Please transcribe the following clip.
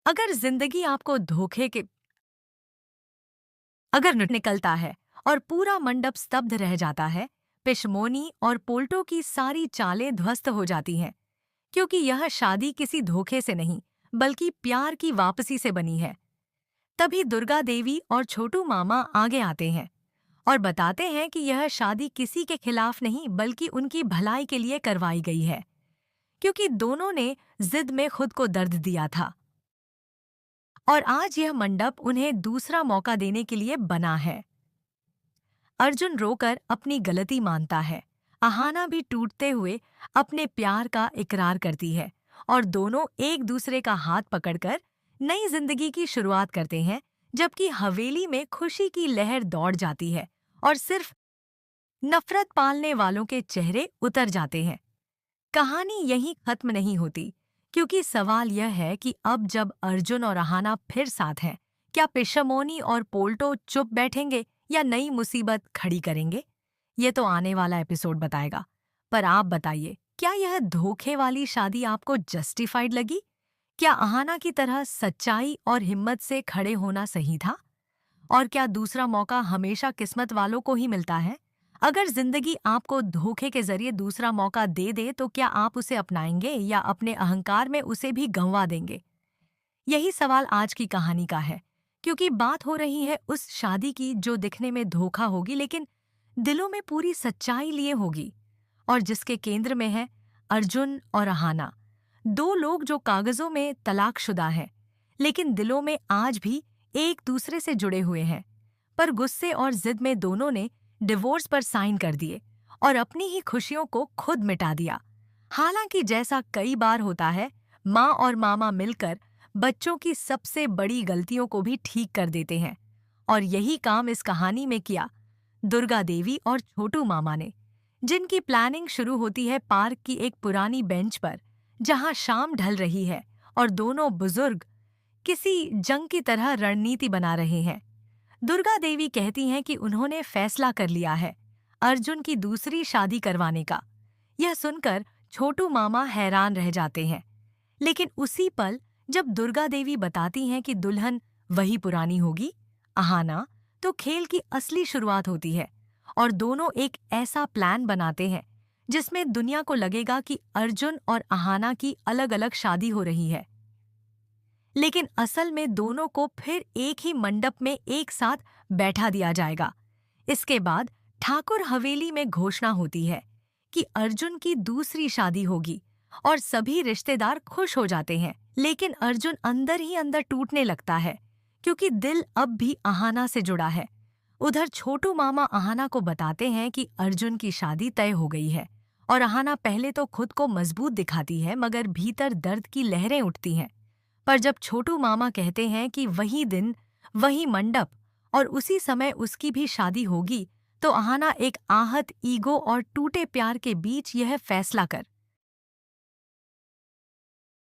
अगर जिंदगी आपको धोखे के अगर निकलता है और पूरा मंडप स्तब्ध रह जाता है, पेशमोनी और पोल्टो की सारी चालें ध्वस्त हो जाती हैं, क्योंकि यह शादी किसी धोखे से नहीं बल्कि प्यार की वापसी से बनी है। तभी दुर्गा देवी और छोटू मामा आगे आते हैं और बताते हैं कि यह शादी किसी के खिलाफ नहीं बल्कि उनकी भलाई के लिए करवाई गई है, क्योंकि दोनों ने जिद में खुद को दर्द दिया था और आज यह मंडप उन्हें दूसरा मौका देने के लिए बना है। अर्जुन रोकर अपनी गलती मानता है। अहाना भी टूटते हुए अपने प्यार का इकरार करती है और दोनों एक दूसरे का हाथ पकड़कर नई जिंदगी की शुरुआत करते हैं, जबकि हवेली में खुशी की लहर दौड़ जाती है और सिर्फ नफरत पालने वालों के चेहरे उतर जाते हैं। कहानी यहीं खत्म नहीं होती, क्योंकि सवाल यह है कि अब जब अर्जुन और अहाना फिर साथ हैं, क्या पेशमोनी और पोल्टो चुप बैठेंगे या नई मुसीबत खड़ी करेंगे? ये तो आने वाला एपिसोड बताएगा। पर आप बताइए, क्या यह धोखे वाली शादी आपको जस्टिफाइड लगी? क्या अहाना की तरह सच्चाई और हिम्मत से खड़े होना सही था? और क्या दूसरा मौका हमेशा किस्मत वालों को ही मिलता है? अगर जिंदगी आपको धोखे के जरिए दूसरा मौका दे दे तो क्या आप उसे अपनाएंगे या अपने अहंकार में उसे भी गंवा देंगे? यही सवाल आज की कहानी का है, क्योंकि बात हो रही है उस शादी की जो दिखने में धोखा होगी लेकिन दिलों में पूरी सच्चाई लिए होगी, और जिसके केंद्र में है अर्जुन और अहाना, दो लोग जो कागजों में तलाकशुदा हैं लेकिन दिलों में आज भी एक दूसरे से जुड़े हुए हैं। पर गुस्से और जिद में दोनों ने डिवोर्स पर साइन कर दिए और अपनी ही खुशियों को खुद मिटा दिया। हालांकि जैसा कई बार होता है, माँ और मामा मिलकर बच्चों की सबसे बड़ी गलतियों को भी ठीक कर देते हैं, और यही काम इस कहानी में किया दुर्गा देवी और छोटू मामा ने, जिनकी प्लानिंग शुरू होती है पार्क की एक पुरानी बेंच पर, जहां शाम ढल रही है और दोनों बुजुर्ग किसी जंग की तरह रणनीति बना रहे हैं। दुर्गा देवी कहती हैं कि उन्होंने फैसला कर लिया है अर्जुन की दूसरी शादी करवाने का। यह सुनकर छोटू मामा हैरान रह जाते हैं, लेकिन उसी पल जब दुर्गा देवी बताती हैं कि दुल्हन वही पुरानी होगी, अहाना, तो खेल की असली शुरुआत होती है और दोनों एक ऐसा प्लान बनाते हैं जिसमें दुनिया को लगेगा कि अर्जुन और अहाना की अलग-अलग शादी हो रही है, लेकिन असल में दोनों को फिर एक ही मंडप में एक साथ बैठा दिया जाएगा। इसके बाद ठाकुर हवेली में घोषणा होती है कि अर्जुन की दूसरी शादी होगी और सभी रिश्तेदार खुश हो जाते हैं, लेकिन अर्जुन अंदर ही अंदर टूटने लगता है, क्योंकि दिल अब भी अहाना से जुड़ा है। उधर छोटू मामा अहाना को बताते हैं कि अर्जुन की शादी तय हो गई है और अहाना पहले तो खुद को मजबूत दिखाती है, मगर भीतर दर्द की लहरें उठती हैं। पर जब छोटू मामा कहते हैं कि वही दिन, वही मंडप और उसी समय उसकी भी शादी होगी, तो अहाना एक आहत ईगो और टूटे प्यार के बीच यह फैसला कर